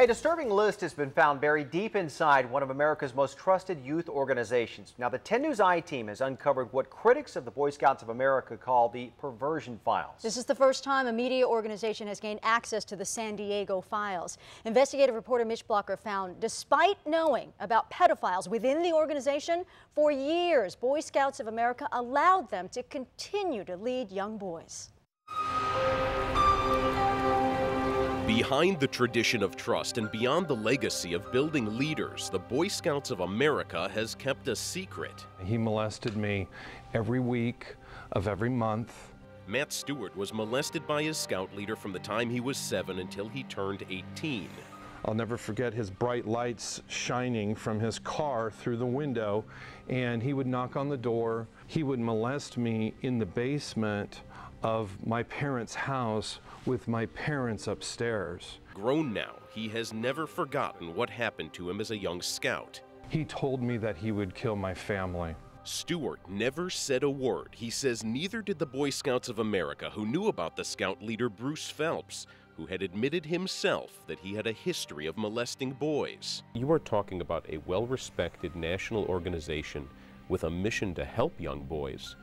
A disturbing list has been found buried deep inside one of America's most trusted youth organizations. Now, the 10 News I team has uncovered what critics of the Boy Scouts of America call the perversion files. This is the first time a media organization has gained access to the San Diego files. Investigative reporter Mitch Blocker found, despite knowing about pedophiles within the organization, for years, Boy Scouts of America allowed them to continue to lead young boys. Behind the tradition of trust and beyond the legacy of building leaders, the Boy Scouts of America has kept a secret. He molested me every week of every month. Matt Stewart was molested by his scout leader from the time he was 7 until he turned 18. I'll never forget his bright lights shining from his car through the window, and he would knock on the door. He would molest me in the basement of my parents' house with my parents upstairs. Grown now, he has never forgotten what happened to him as a young scout. He told me that he would kill my family. Stewart never said a word. He says neither did the Boy Scouts of America, who knew about the scout leader Bruce Phelps, who had admitted himself that he had a history of molesting boys. You are talking about a well-respected national organization with a mission to help young boys.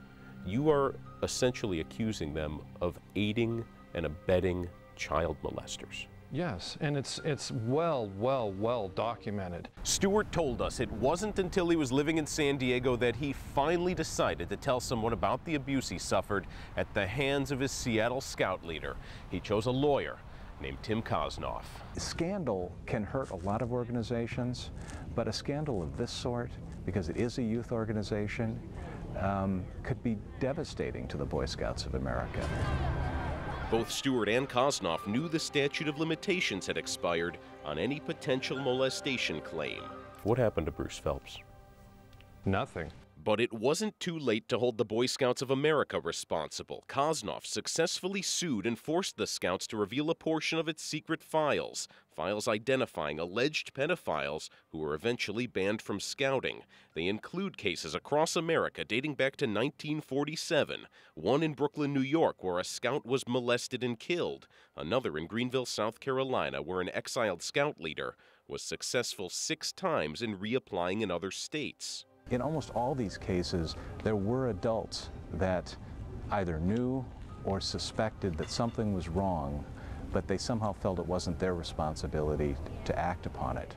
You are essentially accusing them of aiding and abetting child molesters. Yes, and it's well documented. Stewart told us it wasn't until he was living in San Diego that he finally decided to tell someone about the abuse he suffered at the hands of his Seattle scout leader. He chose a lawyer named Tim Kosnoff. Scandal can hurt a lot of organizations, but a scandal of this sort, because it is a youth organization, could be devastating to the Boy Scouts of America. Both Stewart and Kosnoff knew the statute of limitations had expired on any potential molestation claim. What happened to Bruce Phelps? Nothing. But it wasn't too late to hold the Boy Scouts of America responsible. Kosnoff successfully sued and forced the Scouts to reveal a portion of its secret files, files identifying alleged pedophiles who were eventually banned from scouting. They include cases across America dating back to 1947, one in Brooklyn, New York, where a scout was molested and killed, another in Greenville, South Carolina, where an exiled scout leader was successful 6 times in reapplying in other states. In almost all these cases, there were adults that either knew or suspected that something was wrong, but they somehow felt it wasn't their responsibility to act upon it.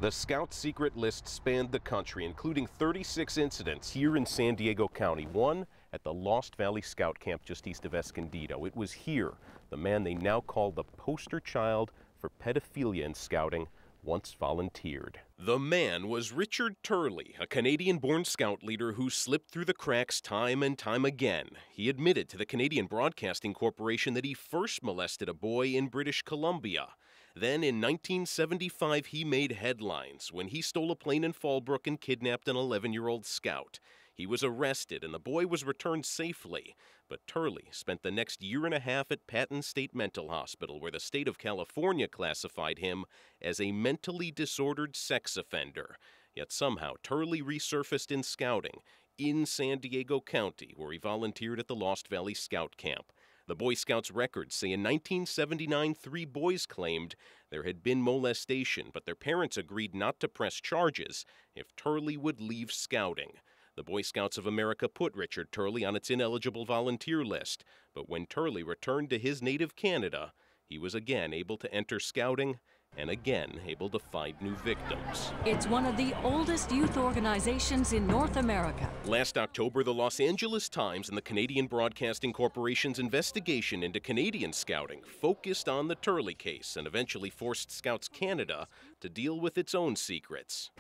The Scout secret list spanned the country, including 36 incidents here in San Diego County, one at the Lost Valley Scout Camp just east of Escondido. It was here the man they now call the poster child for pedophilia in scouting once volunteered. The man was Richard Turley, a Canadian-born scout leader who slipped through the cracks time and time again. He admitted to the Canadian Broadcasting Corporation that he first molested a boy in British Columbia. Then in 1975, he made headlines when he stole a plane in Fallbrook and kidnapped an 11-year-old scout. He was arrested and the boy was returned safely. But Turley spent the next year and a half at Patton State Mental Hospital, where the state of California classified him as a mentally disordered sex offender. Yet somehow Turley resurfaced in scouting in San Diego County, where he volunteered at the Lost Valley Scout Camp. The Boy Scouts records say in 1979, 3 boys claimed there had been molestation, but their parents agreed not to press charges if Turley would leave scouting. The Boy Scouts of America put Richard Turley on its ineligible volunteer list, but when Turley returned to his native Canada, he was again able to enter scouting and again able to find new victims. It's one of the oldest youth organizations in North America. Last October, the Los Angeles Times and the Canadian Broadcasting Corporation's investigation into Canadian scouting focused on the Turley case and eventually forced Scouts Canada to deal with its own secrets.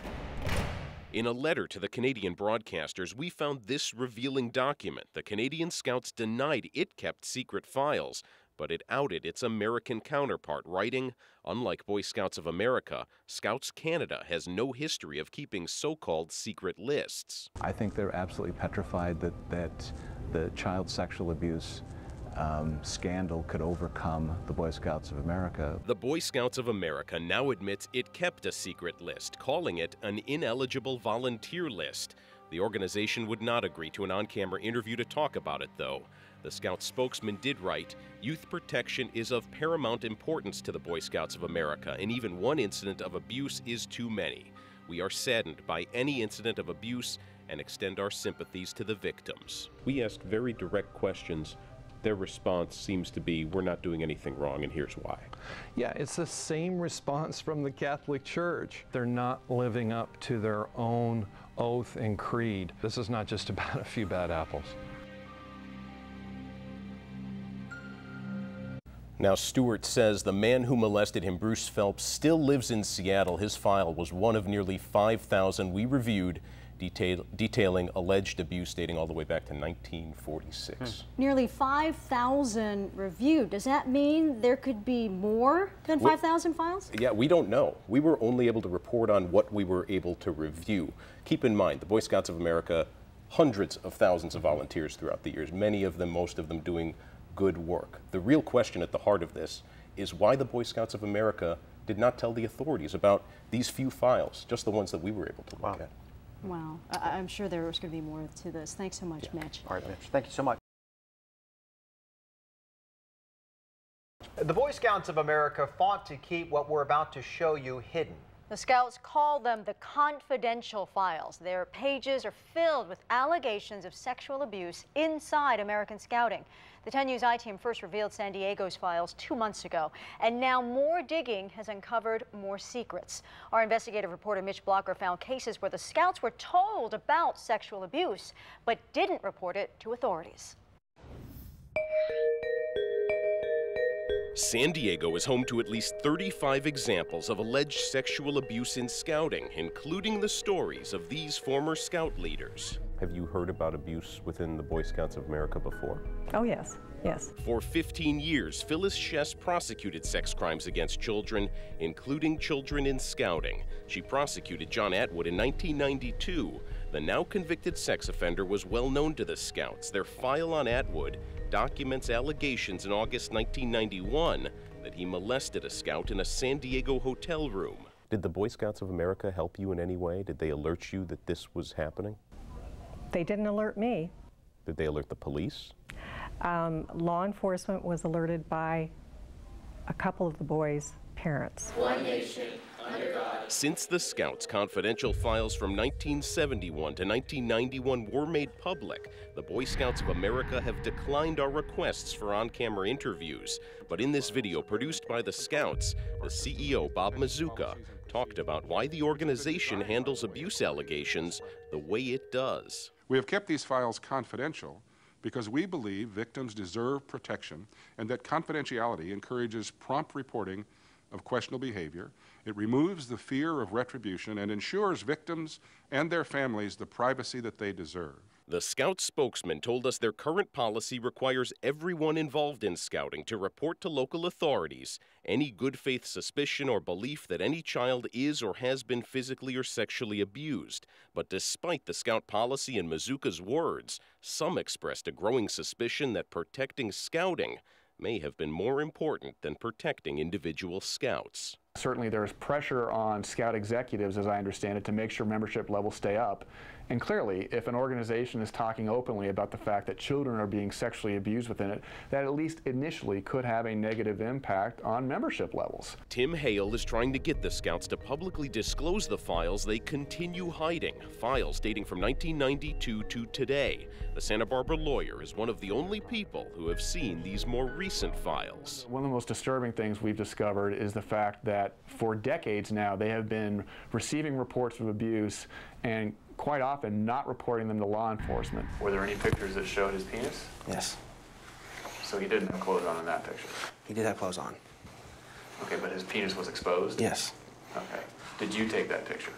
In a letter to the Canadian broadcasters, we found this revealing document. The Canadian Scouts denied it kept secret files, but it outed its American counterpart, writing, "Unlike Boy Scouts of America, Scouts Canada has no history of keeping so-called secret lists." I think they're absolutely petrified that the child sexual abuse scandal could overcome the Boy Scouts of America. The Boy Scouts of America now admits it kept a secret list, calling it an ineligible volunteer list. The organization would not agree to an on-camera interview to talk about it, though. The Scout spokesman did write, "Youth protection is of paramount importance to the Boy Scouts of America, and even one incident of abuse is too many. We are saddened by any incident of abuse and extend our sympathies to the victims." We asked very direct questions. Their response seems to be, "We're not doing anything wrong, and here's why." Yeah, it's the same response from the Catholic Church. They're not living up to their own oath and creed. This is not just about a few bad apples. Now, Stewart says the man who molested him, Bruce Phelps, still lives in Seattle. His file was one of nearly 5,000 we reviewed, detailing alleged abuse dating all the way back to 1946. Nearly 5,000 reviewed. Does that mean there could be more than 5,000 files? Yeah, we don't know. We were only able to report on what we were able to review. Keep in mind, the Boy Scouts of America, hundreds of thousands of volunteers throughout the years, many of them, most of them doing good work. The real question at the heart of this is why the Boy Scouts of America did not tell the authorities about these few files, just the ones that we were able to look at. Wow. I'm sure there was going to be more to this. Thanks so much, Mitch. All right, Mitch. Thank you so much. The Boy Scouts of America fought to keep what we're about to show you hidden. The Scouts call them the confidential files. Their pages are filled with allegations of sexual abuse inside American Scouting. The 10 News I-Team first revealed San Diego's files 2 months ago, and now more digging has uncovered more secrets. Our investigative reporter Mitch Blocker found cases where the Scouts were told about sexual abuse, but didn't report it to authorities. San Diego is home to at least 35 examples of alleged sexual abuse in Scouting, including the stories of these former Scout leaders. Have you heard about abuse within the Boy Scouts of America before? Oh, yes. Yes. For 15 years, Phyllis Chess prosecuted sex crimes against children, including children in Scouting. She prosecuted John Atwood in 1992. The now convicted sex offender was well known to the Scouts. Their file on Atwood documents allegations in August 1991 that he molested a Scout in a San Diego hotel room. Did the Boy Scouts of America help you in any way? Did they alert you that this was happening? They didn't alert me. Did they alert the police? Law enforcement was alerted by a couple of the boys' parents. One nation, under God. Since the Scouts' confidential files from 1971 to 1991 were made public, the Boy Scouts of America have declined our requests for on-camera interviews. But in this video produced by the Scouts, the CEO, Bob Mazuka, talked about why the organization handles abuse allegations the way it does. We have kept these files confidential because we believe victims deserve protection and that confidentiality encourages prompt reporting of questionable behavior. It removes the fear of retribution and ensures victims and their families the privacy that they deserve. The Scout spokesman told us their current policy requires everyone involved in Scouting to report to local authorities any good faith suspicion or belief that any child is or has been physically or sexually abused. But despite the Scout policy and Mazuka's words, some expressed a growing suspicion that protecting Scouting may have been more important than protecting individual Scouts. Certainly there is pressure on Scout executives, as I understand it, to make sure membership levels stay up. And clearly, if an organization is talking openly about the fact that children are being sexually abused within it, that at least initially could have a negative impact on membership levels. Tim Hale is trying to get the Scouts to publicly disclose the files they continue hiding, files dating from 1992 to today. The Santa Barbara lawyer is one of the only people who have seen these more recent files. One of the most disturbing things we've discovered is the fact that for decades now they have been receiving reports of abuse and quite often not reporting them to law enforcement. Were there any pictures that showed his penis? Yes. So he didn't have clothes on in that picture? He did have clothes on. Okay, but his penis was exposed? Yes. Okay. Did you take that picture?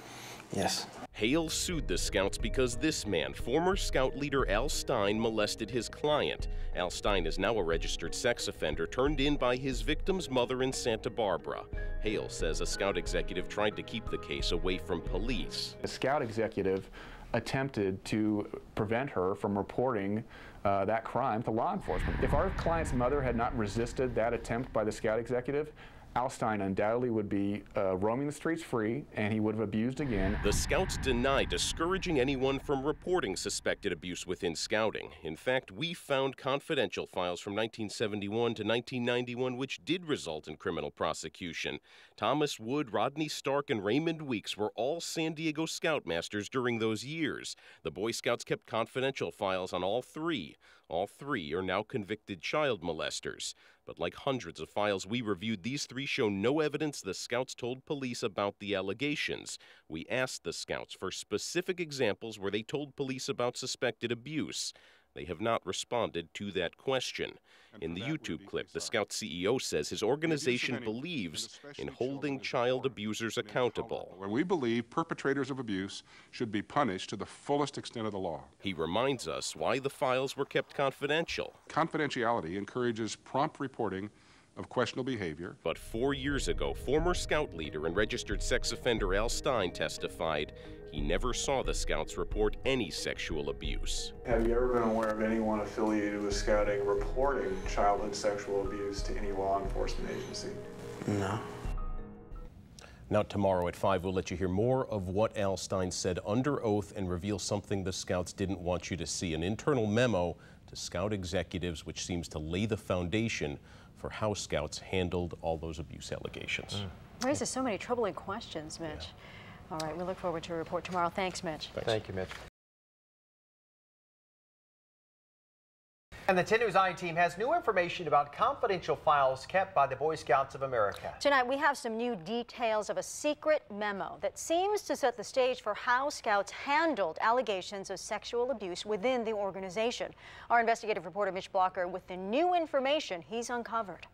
Yes. Hale sued the Scouts because this man, former Scout leader Al Stein, molested his client. Al Stein is now a registered sex offender turned in by his victim's mother in Santa Barbara. Hale says a Scout executive tried to keep the case away from police. A Scout executive attempted to prevent her from reporting that crime to law enforcement. If our client's mother had not resisted that attempt by the Scout executive, Al Stein undoubtedly would be roaming the streets free, and he would have abused again. The Scouts deny discouraging anyone from reporting suspected abuse within Scouting. In fact, we found confidential files from 1971 to 1991 which did result in criminal prosecution. Thomas Wood, Rodney Stark, and Raymond Weeks were all San Diego Scoutmasters during those years. The Boy Scouts kept confidential files on all three. All three are now convicted child molesters. But like hundreds of files we reviewed, these three show no evidence the Scouts told police about the allegations. We asked the Scouts for specific examples where they told police about suspected abuse. They have not responded to that question. In the YouTube clip, the Scout CEO says his organization believes in holding child abusers accountable. And we believe perpetrators of abuse should be punished to the fullest extent of the law. He reminds us why the files were kept confidential. Confidentiality encourages prompt reporting of questionable behavior. But 4 years ago, former Scout leader and registered sex offender Al Stein testified he never saw the Scouts report any sexual abuse. Have you ever been aware of anyone affiliated with Scouting reporting childhood sexual abuse to any law enforcement agency? No. Now tomorrow at 5, we'll let you hear more of what Al Stein said under oath and reveal something the Scouts didn't want you to see, an internal memo to Scout executives which seems to lay the foundation for how Scouts handled all those abuse allegations. Raises so many troubling questions, Mitch. Yeah. All right, we look forward to a report tomorrow. Thanks, Mitch. Thank you, Mitch. And the 10 News Eye team has new information about confidential files kept by the Boy Scouts of America. Tonight, we have some new details of a secret memo that seems to set the stage for how Scouts handled allegations of sexual abuse within the organization. Our investigative reporter, Mitch Blocker, with the new information he's uncovered.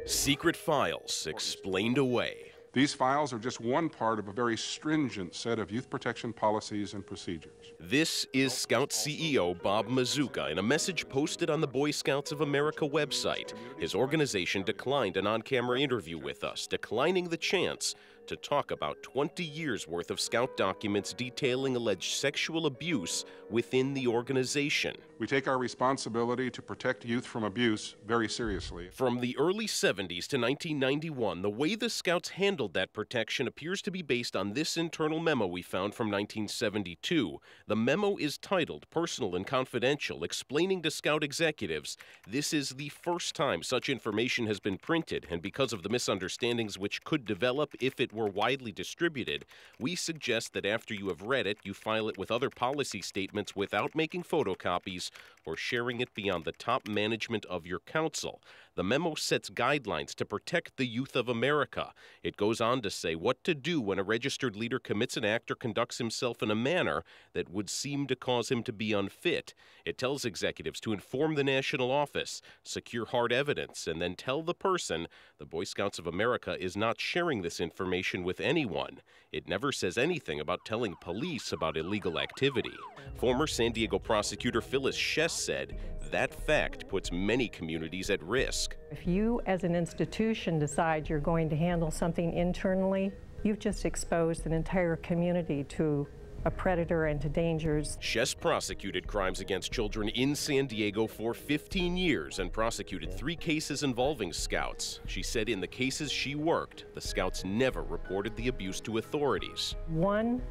Secret files explained away. These files are just one part of a very stringent set of youth protection policies and procedures. This is Scout CEO Bob Mazuka in a message posted on the Boy Scouts of America website. His organization declined an on-camera interview with us, declining the chance to talk about 20 years worth of Scout documents detailing alleged sexual abuse within the organization. We take our responsibility to protect youth from abuse very seriously. From the early 70s to 1991, the way the Scouts handled that protection appears to be based on this internal memo we found from 1972. The memo is titled Personal and Confidential, explaining to Scout executives this is the first time such information has been printed, and because of the misunderstandings which could develop if it were widely distributed, we suggest that after you have read it, you file it with other policy statements without making photocopies or sharing it beyond the top management of your council. The memo sets guidelines to protect the youth of America. It goes on to say what to do when a registered leader commits an act or conducts himself in a manner that would seem to cause him to be unfit. It tells executives to inform the national office, secure hard evidence, and then tell the person the Boy Scouts of America is not sharing this information with anyone. It never says anything about telling police about illegal activity. Former San Diego prosecutor Phyllis Shess said that fact puts many communities at risk. If you as an institution decide you're going to handle something internally, you've just exposed an entire community to a predator and to dangers. Shess prosecuted crimes against children in San Diego for 15 years and prosecuted 3 cases involving Scouts. She said in the cases she worked, the Scouts never reported the abuse to authorities. One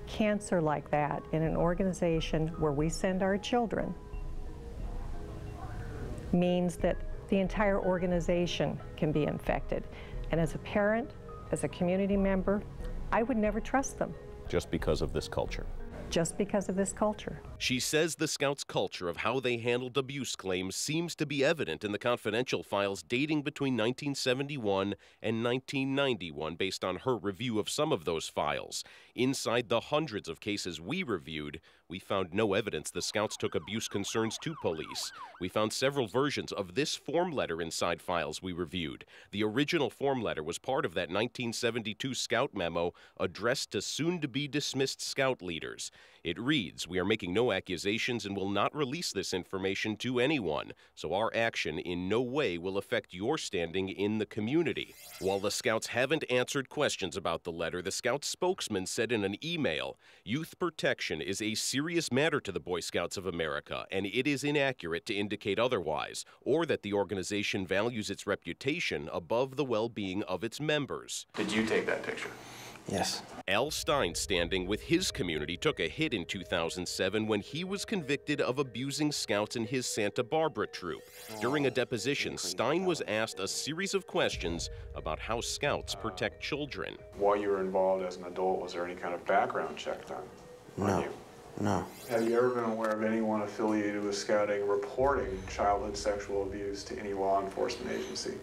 cancer like that in an organization where we send our children means that the entire organization can be infected. And as a parent, as a community member, I would never trust them. Just because of this culture. Just because of this culture. She says the Scouts' culture of how they handled abuse claims seems to be evident in the confidential files dating between 1971 and 1991 based on her review of some of those files. Inside the hundreds of cases we reviewed, we found no evidence the Scouts took abuse concerns to police. We found several versions of this form letter inside files we reviewed. The original form letter was part of that 1972 Scout memo addressed to soon-to-be-dismissed Scout leaders. It reads, "We are making no accusations and will not release this information to anyone, so our action in no way will affect your standing in the community." While the Scouts haven't answered questions about the letter, the Scout spokesman said in an email, "Youth protection is a serious matter to the Boy Scouts of America, and it is inaccurate to indicate otherwise, or that the organization values its reputation above the well-being of its members." Did you take that picture? Yes. Al Stein's standing with his community took a hit in 2007 when he was convicted of abusing Scouts in his Santa Barbara troop. During a deposition, Stein was asked a series of questions about how Scouts protect children. While you were involved as an adult, was there any kind of background check done on you? No. Have you ever been aware of anyone affiliated with Scouting reporting childhood sexual abuse to any law enforcement agency?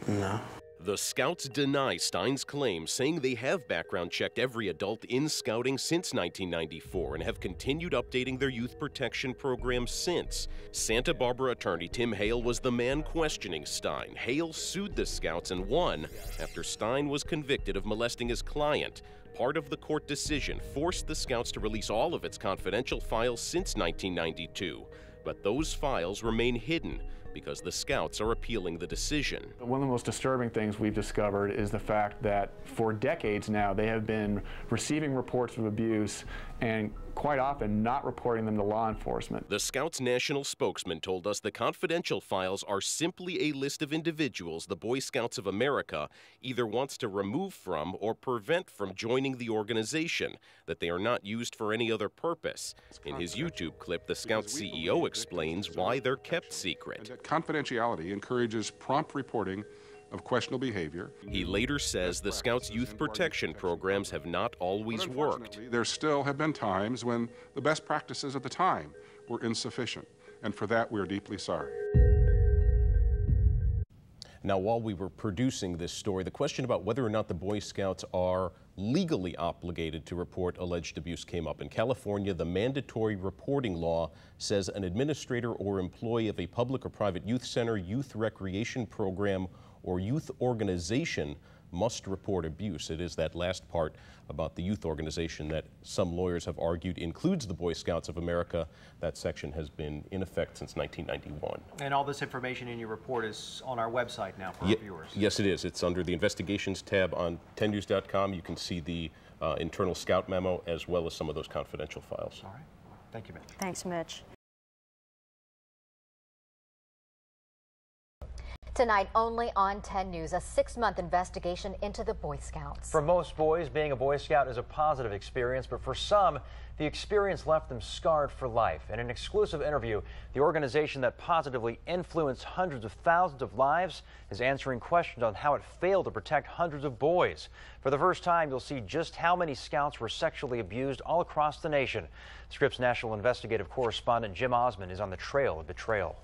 No. The Scouts deny Stein's claim, saying they have background checked every adult in Scouting since 1994 and have continued updating their youth protection program since. Santa Barbara attorney Tim Hale was the man questioning Stein. Hale sued the Scouts and won after Stein was convicted of molesting his client. Part of the court decision forced the Scouts to release all of its confidential files since 1992, but those files remain hidden because the Scouts are appealing the decision. One of the most disturbing things we've discovered is the fact that for decades now they have been receiving reports of abuse and quite often not reporting them to law enforcement. The Scouts national spokesman told us the confidential files are simply a list of individuals the Boy Scouts of America either wants to remove from or prevent from joining the organization, that they are not used for any other purpose. In his YouTube clip, the Scouts CEO explains why they're kept secret. Confidentiality encourages prompt reporting of questionable behavior. He later says the Scouts' youth protection programs have not always worked. There still have been times when the best practices at the time were insufficient, and for that we are deeply sorry. Now, while we were producing this story, the question about whether or not the Boy Scouts are legally obligated to report alleged abuse came up. In California, the mandatory reporting law says an administrator or employee of a public or private youth center, youth recreation program, or youth organization must report abuse. It is that last part about the youth organization that some lawyers have argued includes the Boy Scouts of America. That section has been in effect since 1991. And all this information in your report is on our website now for our viewers. Yes, it is. It's under the investigations tab on 10news.com. You can see the internal Scout memo as well as some of those confidential files. All right. Thank you, Mitch. Thanks, Mitch. Tonight, only on 10 News, a 6-month investigation into the Boy Scouts. For most boys, being a Boy Scout is a positive experience, but for some, the experience left them scarred for life. In an exclusive interview, the organization that positively influenced hundreds of thousands of lives is answering questions on how it failed to protect hundreds of boys. For the first time, you'll see just how many Scouts were sexually abused all across the nation. Scripps National Investigative Correspondent Jim Osmond is on the trail of betrayal.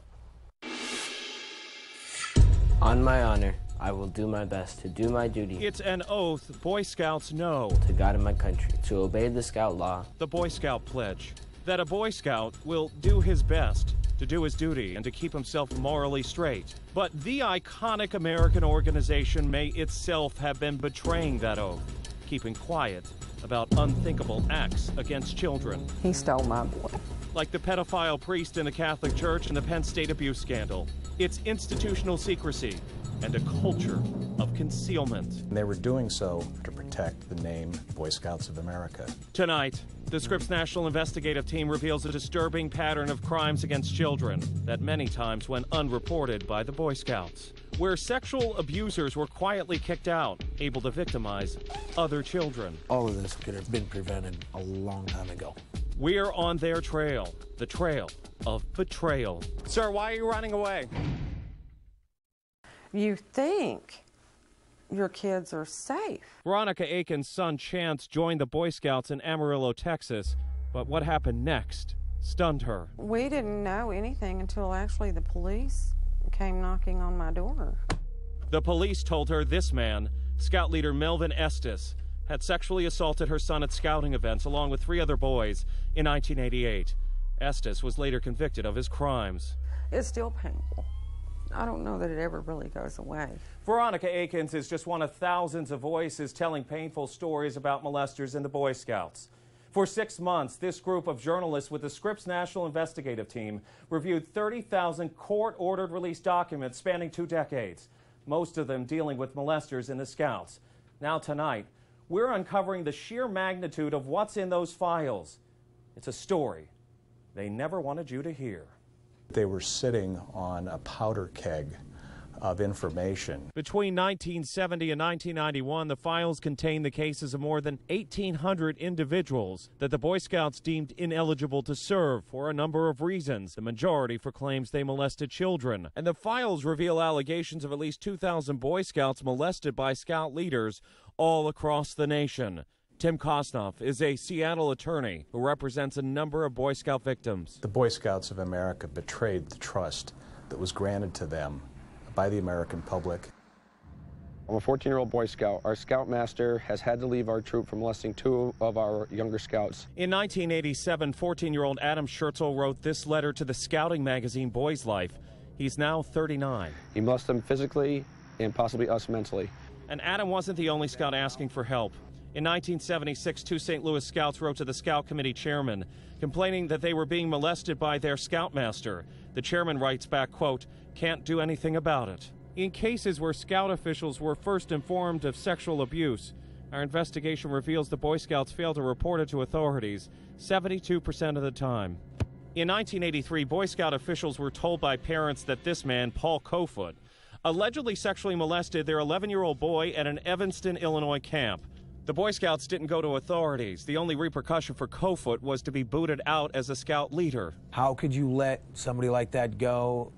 On my honor, I will do my best to do my duty. It's an oath Boy Scouts know. To God and my country, to obey the Scout law. The Boy Scout pledge, that a Boy Scout will do his best to do his duty and to keep himself morally straight. But the iconic American organization may itself have been betraying that oath, keeping quiet about unthinkable acts against children. He stole my boy. Like the pedophile priest in the Catholic Church and the Penn State abuse scandal. It's institutional secrecy and a culture of concealment. They were doing so to protect the name Boy Scouts of America. Tonight, the Scripps National Investigative Team reveals a disturbing pattern of crimes against children that many times went unreported by the Boy Scouts, where sexual abusers were quietly kicked out, able to victimize other children. All of this could have been prevented a long time ago. We're on their trail, the trail of betrayal. Sir, why are you running away? You think your kids are safe. Veronica Aiken's son Chance joined the Boy Scouts in Amarillo, Texas, but what happened next stunned her. We didn't know anything until actually the police came knocking on my door. The police told her this man, Scout leader Melvin Estes, had sexually assaulted her son at scouting events along with 3 other boys in 1988. Estes was later convicted of his crimes. It's still painful. I don't know that it ever really goes away. Veronica Aikens is just one of thousands of voices telling painful stories about molesters in the Boy Scouts. For 6 months, this group of journalists with the Scripps National Investigative Team reviewed 30,000 court-ordered release documents spanning 2 decades, most of them dealing with molesters in the Scouts. Now tonight, we're uncovering the sheer magnitude of what's in those files. It's a story they never wanted you to hear. They were sitting on a powder keg of information. Between 1970 and 1991, the files contain the cases of more than 1,800 individuals that the Boy Scouts deemed ineligible to serve for a number of reasons, the majority for claims they molested children. And the files reveal allegations of at least 2,000 Boy Scouts molested by Scout leaders all across the nation. Tim Kosnoff is a Seattle attorney who represents a number of Boy Scout victims. The Boy Scouts of America betrayed the trust that was granted to them by the American public. I'm a 14-year-old Boy Scout. Our Scoutmaster has had to leave our troop for molesting 2 of our younger Scouts. In 1987, 14-year-old Adam Schertzel wrote this letter to the scouting magazine Boy's Life. He's now 39. He molested them physically and possibly us mentally. And Adam wasn't the only Scout asking for help. In 1976, 2 St. Louis Scouts wrote to the Scout Committee chairman, complaining that they were being molested by their Scoutmaster. The chairman writes back, quote, "Can't do anything about it." In cases where Scout officials were first informed of sexual abuse, our investigation reveals the Boy Scouts failed to report it to authorities 72% of the time. In 1983, Boy Scout officials were told by parents that this man, Paul Kofoot, allegedly sexually molested their 11-year-old boy at an Evanston, Illinois camp. The Boy Scouts didn't go to authorities. The only repercussion for Kofoot was to be booted out as a Scout leader. How could you let somebody like that go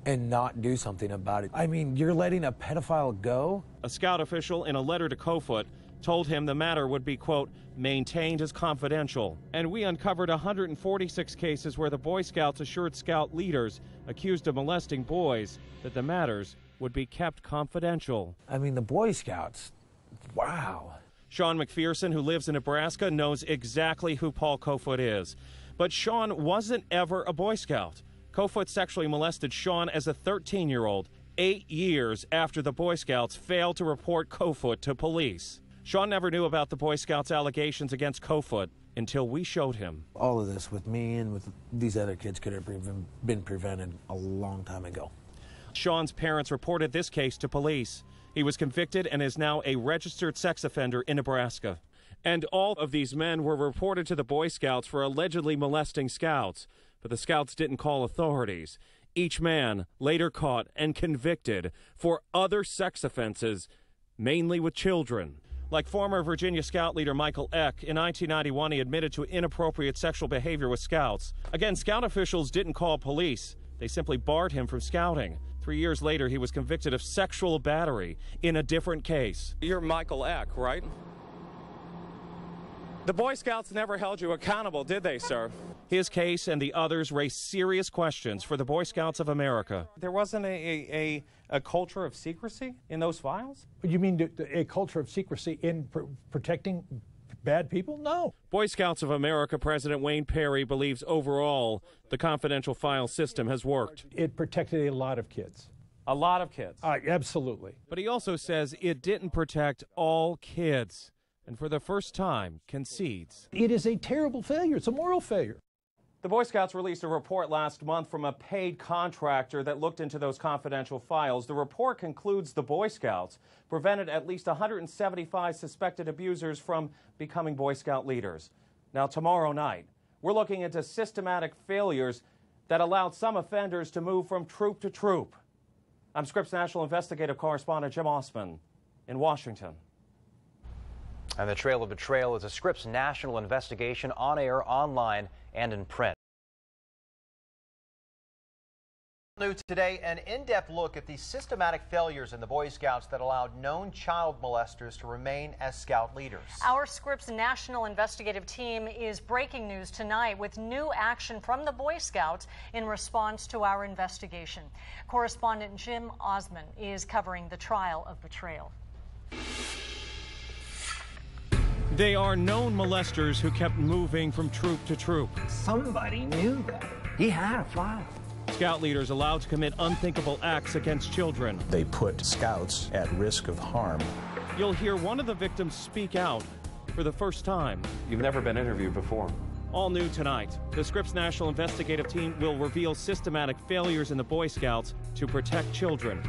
and not do something about it? I mean, you're letting a pedophile go? A Scout official in a letter to Kofoot told him the matter would be, quote, maintained as confidential. And we uncovered 146 cases where the Boy Scouts assured Scout leaders accused of molesting boys that the matters would be kept confidential. I mean, the Boy Scouts, wow. Sean McPherson, who lives in Nebraska, knows exactly who Paul Kofoot is. But Sean wasn't ever a Boy Scout. Kofoot sexually molested Sean as a 13-year-old, 8 years after the Boy Scouts failed to report Kofoot to police. Sean never knew about the Boy Scouts' allegations against Kofoot until we showed him. All of this with me and with these other kids could have been prevented a long time ago. Sean's parents reported this case to police. He was convicted and is now a registered sex offender in Nebraska. And all of these men were reported to the Boy Scouts for allegedly molesting Scouts, but the Scouts didn't call authorities. Each man later caught and convicted for other sex offenses, mainly with children. Like former Virginia Scout leader Michael Eck, in 1991 he admitted to inappropriate sexual behavior with Scouts. Again, Scout officials didn't call police. They simply barred him from scouting. 3 years later, he was convicted of sexual battery in a different case. You're Michael Eck, right? The Boy Scouts never held you accountable, did they, sir? His case and the others raise serious questions for the Boy Scouts of America. There wasn't a culture of secrecy in those files? You mean a culture of secrecy in protecting bad people? No. Boy Scouts of America President Wayne Perry believes overall the confidential file system has worked. It protected a lot of kids. A lot of kids? Absolutely. But he also says it didn't protect all kids, and for the first time concedes. It is a terrible failure. It's a moral failure. The Boy Scouts released a report last month from a paid contractor that looked into those confidential files. The report concludes the Boy Scouts prevented at least 175 suspected abusers from becoming Boy Scout leaders. Now, tomorrow night, we're looking into systematic failures that allowed some offenders to move from troop to troop. I'm Scripps National Investigative Correspondent Jim Osman in Washington. And the Trail of Betrayal is a Scripps National investigation on air, online, and in print. New today, an in-depth look at the systematic failures in the Boy Scouts that allowed known child molesters to remain as Scout leaders. Our Scripps National Investigative Team is breaking news tonight with new action from the Boy Scouts in response to our investigation. Correspondent Jim Osman is covering the trial of betrayal. They are known molesters who kept moving from troop to troop. Somebody knew that. He had a file. Scout leaders allowed to commit unthinkable acts against children. They put Scouts at risk of harm. You'll hear one of the victims speak out for the first time. You've never been interviewed before. All new tonight, the Scripps National Investigative Team will reveal systematic failures in the Boy Scouts to protect children.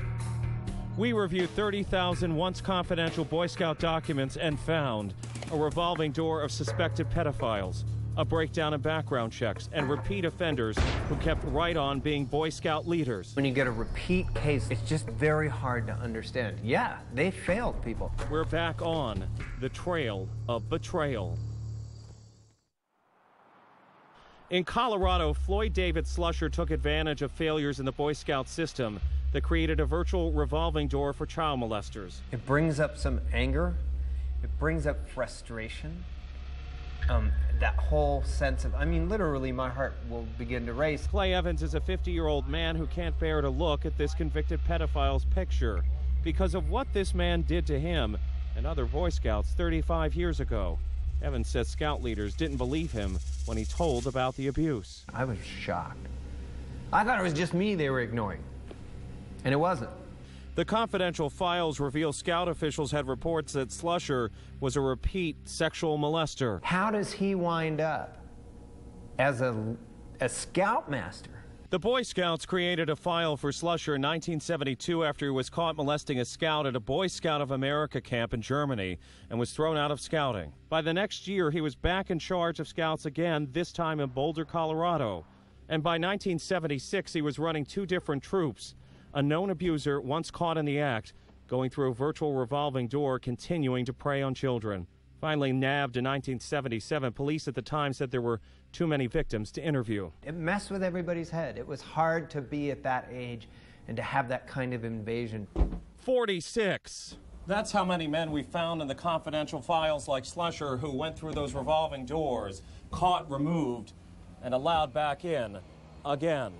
We reviewed 30,000 once confidential Boy Scout documents and found a revolving door of suspected pedophiles, a breakdown in background checks, and repeat offenders who kept right on being Boy Scout leaders. When you get a repeat case, it's just very hard to understand. Yeah, they failed people. We're back on the trail of betrayal. In Colorado, Floyd David Slusher took advantage of failures in the Boy Scout system that created a virtual revolving door for child molesters. It brings up some anger. It brings up frustration. That whole sense of, literally my heart will begin to race. Clay Evans is a 50-year-old man who can't bear to look at this convicted pedophile's picture because of what this man did to him and other Boy Scouts 35 years ago. Evans says Scout leaders didn't believe him when he told about the abuse. I was shocked. I thought it was just me they were ignoring, and it wasn't. The confidential files reveal Scout officials had reports that Slusher was a repeat sexual molester. How does he wind up as a Scoutmaster? The Boy Scouts created a file for Slusher in 1972 after he was caught molesting a scout at a Boy Scout of America camp in Germany and was thrown out of scouting. By the next year, he was back in charge of Scouts again, this time in Boulder, Colorado. And by 1976, he was running 2 different troops. A known abuser, once caught in the act, going through a virtual revolving door, continuing to prey on children. Finally nabbed in 1977, police at the time said there were too many victims to interview. It messed with everybody's head. It was hard to be at that age and to have that kind of invasion. 46. That's how many men we found in the confidential files like Slusher, who went through those revolving doors, caught, removed, and allowed back in again.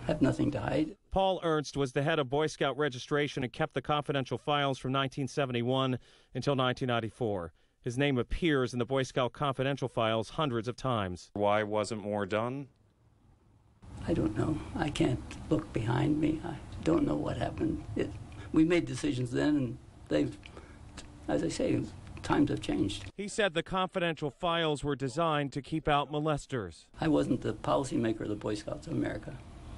I have nothing to hide. Paul Ernst was the head of Boy Scout registration and kept the confidential files from 1971 until 1994. His name appears in the Boy Scout confidential files hundreds of times. Why wasn't more done? I don't know. I can't look behind me. I don't know what happened. We made decisions then, and they've, as I say, times have changed. He said the confidential files were designed to keep out molesters. I wasn't the policymaker of the Boy Scouts of America.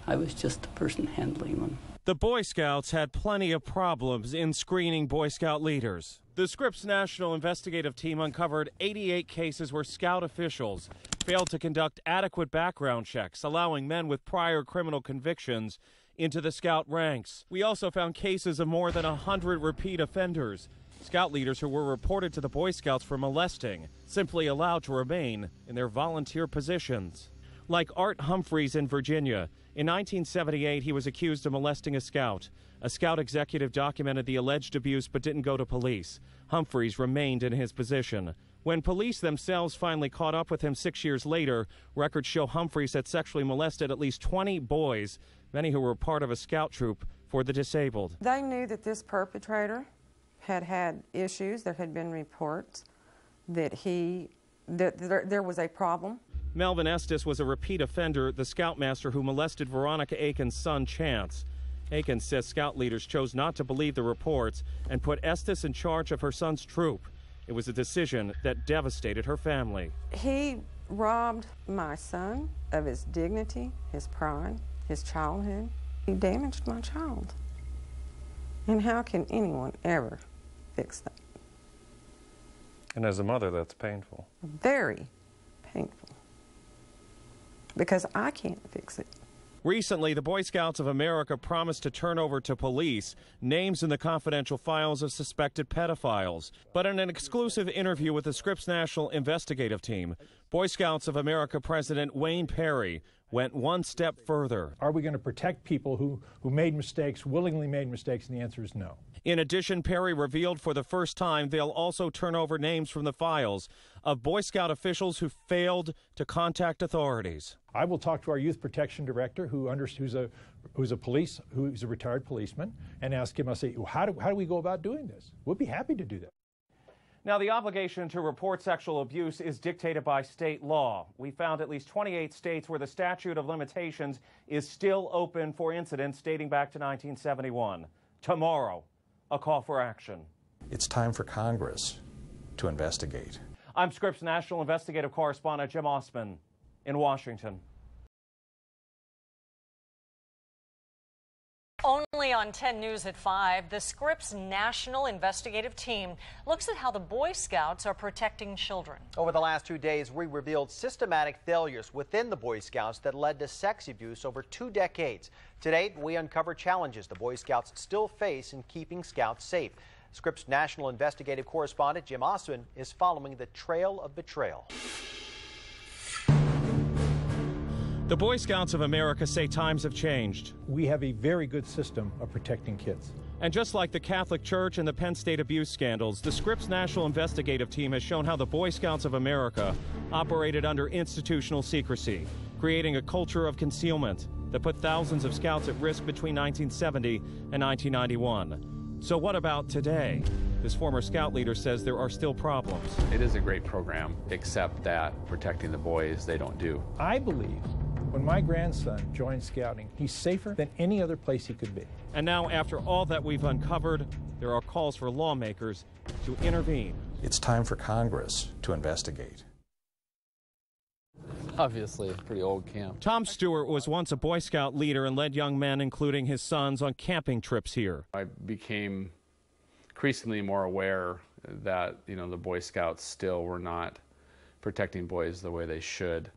I was just the person handling them. The Boy Scouts had plenty of problems in screening Boy Scout leaders. The Scripps National Investigative Team uncovered 88 cases where Scout officials failed to conduct adequate background checks, allowing men with prior criminal convictions into the Scout ranks. We also found cases of more than 100 repeat offenders, Scout leaders who were reported to the Boy Scouts for molesting, simply allowed to remain in their volunteer positions. Like Art Humphreys in Virginia, in 1978 he was accused of molesting a Scout. A Scout executive documented the alleged abuse but didn't go to police. Humphreys remained in his position. When police themselves finally caught up with him 6 years later, records show Humphreys had sexually molested at least 20 boys, many who were part of a Scout troop for the disabled. They knew that this perpetrator had had issues. There had been reports that there was a problem. Melvin Estes was a repeat offender, the Scoutmaster who molested Veronica Aiken's son, Chance. Aiken says Scout leaders chose not to believe the reports and put Estes in charge of her son's troop. It was a decision that devastated her family. He robbed my son of his dignity, his pride, his childhood. He damaged my child. And how can anyone ever fix that? And as a mother, that's painful. Very painful. Because I can't fix it. Recently, the Boy Scouts of America promised to turn over to police names in the confidential files of suspected pedophiles. But in an exclusive interview with the Scripps National Investigative Team, Boy Scouts of America President Wayne Perry went one step further. Are we going to protect people who made mistakes, willingly made mistakes? And the answer is no. In addition, Perry revealed for the first time they'll also turn over names from the files of Boy Scout officials who failed to contact authorities. I will talk to our youth protection director, who's a retired policeman, and ask him. I'll say, how do we go about doing this? We'll be happy to do that. Now, the obligation to report sexual abuse is dictated by state law. We found at least 28 states where the statute of limitations is still open for incidents dating back to 1971. Tomorrow, a call for action. It's time for Congress to investigate. I'm Scripps National Investigative Correspondent Jim Osman in Washington. Only on 10 News at 5, the Scripps National Investigative Team looks at how the Boy Scouts are protecting children. Over the last 2 days, we revealed systematic failures within the Boy Scouts that led to sex abuse over 2 decades. Today, we uncover challenges the Boy Scouts still face in keeping Scouts safe. Scripps National Investigative Correspondent Jim Osman is following the trail of betrayal. The Boy Scouts of America say times have changed. We have a very good system of protecting kids. And just like the Catholic Church and the Penn State abuse scandals, the Scripps National Investigative Team has shown how the Boy Scouts of America operated under institutional secrecy, creating a culture of concealment that put thousands of scouts at risk between 1970 and 1991. So what about today? This former scout leader says there are still problems. It is a great program, except that protecting the boys, they don't do. I believe when my grandson joined scouting, he's safer than any other place he could be. And now, after all that we've uncovered, there are calls for lawmakers to intervene. It's time for Congress to investigate. Obviously, a pretty old camp. Tom Stewart was once a Boy Scout leader and led young men, including his sons, on camping trips here. I became increasingly more aware that, the Boy Scouts still were not protecting boys the way they should.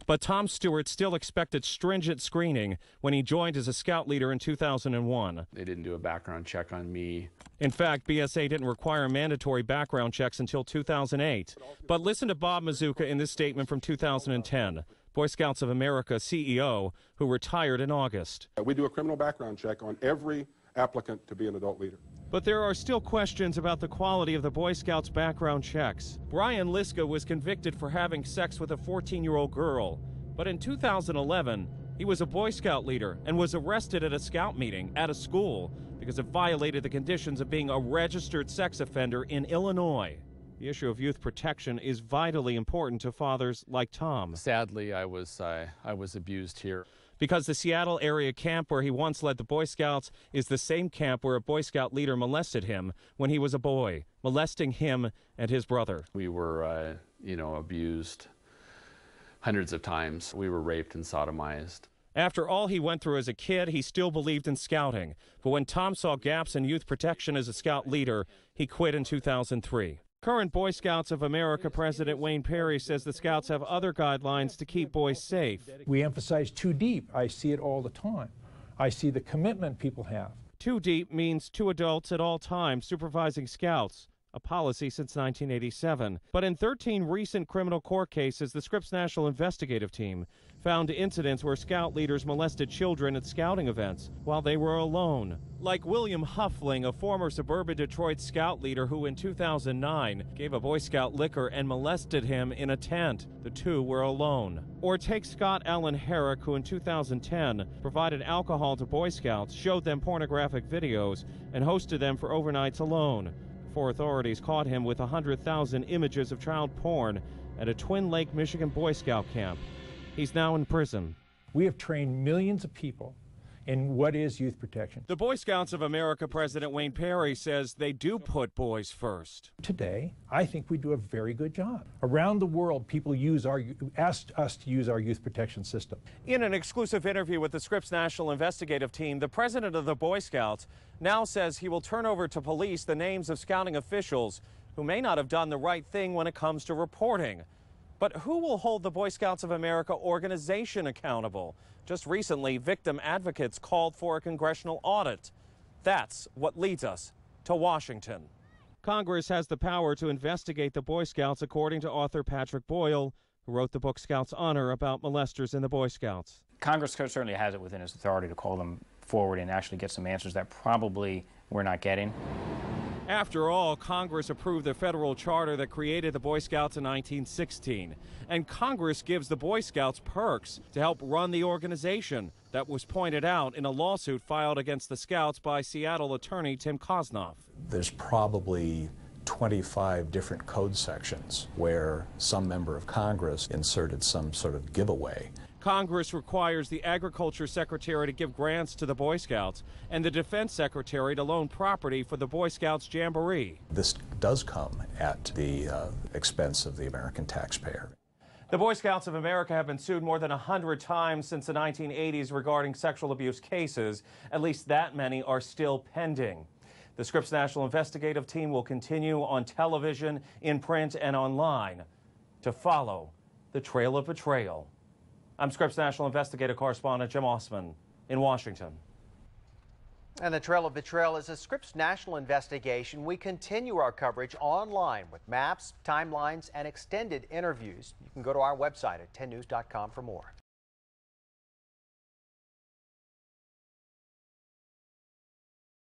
But Tom Stewart still expected stringent screening when he joined as a scout leader in 2001. They didn't do a background check on me. In fact, BSA didn't require mandatory background checks until 2008. But listen to Bob Mazuka in this statement from 2010, Boy Scouts of America CEO, who retired in August. We do a criminal background check on every applicant to be an adult leader. But there are still questions about the quality of the Boy Scouts background checks. Brian Liska was convicted for having sex with a 14-year-old girl. But in 2011, he was a Boy Scout leader and was arrested at a scout meeting at a school because it violated the conditions of being a registered sex offender in Illinois. The issue of youth protection is vitally important to fathers like Tom. Sadly, I was abused here. Because the Seattle area camp where he once led the Boy Scouts is the same camp where a Boy Scout leader molested him when he was a boy, molesting him and his brother. We were, abused hundreds of times. We were raped and sodomized. After all he went through as a kid, he still believed in scouting. But when Tom saw gaps in youth protection as a scout leader, he quit in 2003. Current Boy Scouts of America President Wayne Perry says the Scouts have other guidelines to keep boys safe. We emphasize too deep. I see it all the time. I see the commitment people have. Too deep means 2 adults at all times supervising Scouts, a policy since 1987. But in 13 recent criminal court cases, the Scripps National Investigative Team found incidents where Scout leaders molested children at scouting events while they were alone. Like William Huffling, a former suburban Detroit Scout leader who in 2009 gave a Boy Scout liquor and molested him in a tent. The two were alone. Or take Scott Allen Herrick, who in 2010 provided alcohol to Boy Scouts, showed them pornographic videos, and hosted them for overnights alone. Before authorities caught him with 100,000 images of child porn at a Twin Lake, Michigan Boy Scout camp. He's now in prison. We have trained millions of people in what is youth protection. The Boy Scouts of America President Wayne Perry says they do put boys first. Today, I think we do a very good job. Around the world, people asked us to use our youth protection system. In an exclusive interview with the Scripps National Investigative Team, the president of the Boy Scouts now says he will turn over to police the names of scouting officials who may not have done the right thing when it comes to reporting. But who will hold the Boy Scouts of America organization accountable? Just recently, victim advocates called for a congressional audit. That's what leads us to Washington. Congress has the power to investigate the Boy Scouts, according to author Patrick Boyle, who wrote the book Scouts Honor about molesters in the Boy Scouts. Congress certainly has it within its authority to call them forward and actually get some answers that probably we're not getting. After all, Congress approved the federal charter that created the Boy Scouts in 1916. And Congress gives the Boy Scouts perks to help run the organization. That was pointed out in a lawsuit filed against the Scouts by Seattle attorney Tim Kosnoff. There's probably 25 different code sections where some member of Congress inserted some sort of giveaway. Congress requires the Agriculture Secretary to give grants to the Boy Scouts and the Defense Secretary to loan property for the Boy Scouts Jamboree. This does come at the expense of the American taxpayer. The Boy Scouts of America have been sued more than 100 times since the 1980s regarding sexual abuse cases. At least that many are still pending. The Scripps National Investigative Team will continue on television, in print, and online to follow the trail of betrayal. I'm Scripps National Investigative Correspondent Jim Osman in Washington. And the trail of betrayal is a Scripps National Investigation. We continue our coverage online with maps, timelines, and extended interviews. You can go to our website at 10news.com for more.